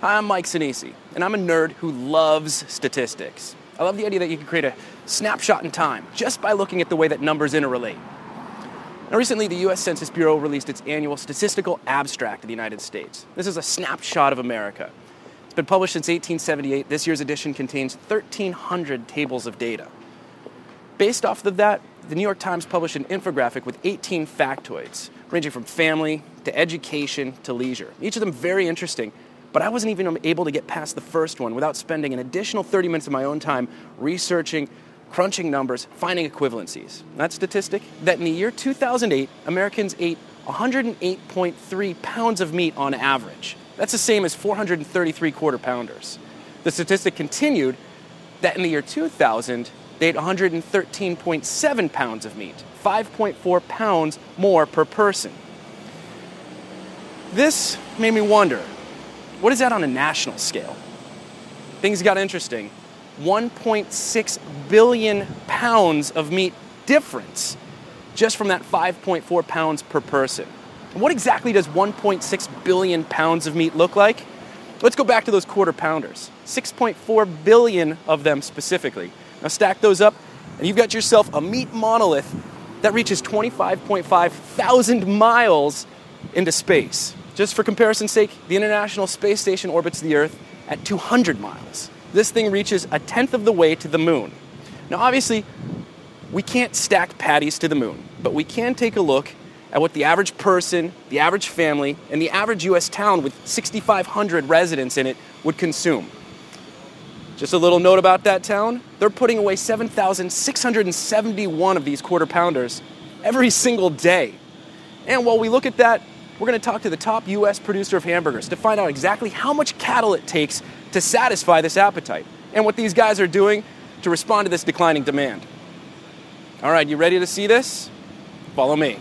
Hi, I'm Mike Sinisi, and I'm a nerd who loves statistics. I love the idea that you can create a snapshot in time just by looking at the way that numbers interrelate. Now, recently, the U.S. Census Bureau released its annual statistical abstract of the United States. This is a snapshot of America. It's been published since 1878. This year's edition contains 1,300 tables of data. Based off of that, the New York Times published an infographic with 18 factoids, ranging from family to education to leisure. Each of them very interesting, but I wasn't even able to get past the first one without spending an additional 30 minutes of my own time researching, crunching numbers, finding equivalencies. That statistic, that in the year 2008, Americans ate 108.3 pounds of meat on average. That's the same as 433 quarter-pounders. The statistic continued that in the year 2000, they ate 113.7 pounds of meat, 5.4 pounds more per person. This made me wonder, what is that on a national scale? Things got interesting. 1.6 billion pounds of meat difference just from that 5.4 pounds per person. And what exactly does 1.6 billion pounds of meat look like? Let's go back to those quarter pounders. 6.4 billion of them specifically. Now stack those up and you've got yourself a meat monolith that reaches 25.5 thousand miles into space. Just for comparison's sake, the International Space Station orbits the Earth at 200 miles. This thing reaches a tenth of the way to the moon. Now obviously, we can't stack patties to the moon, but we can take a look at what the average person, the average family, and the average US town with 6,500 residents in it would consume. Just a little note about that town, they're putting away 7,671 of these quarter pounders every single day. And while we look at that, we're going to talk to the top US producer of hamburgers to find out exactly how much cattle it takes to satisfy this appetite and what these guys are doing to respond to this declining demand. All right, you ready to see this? Follow me.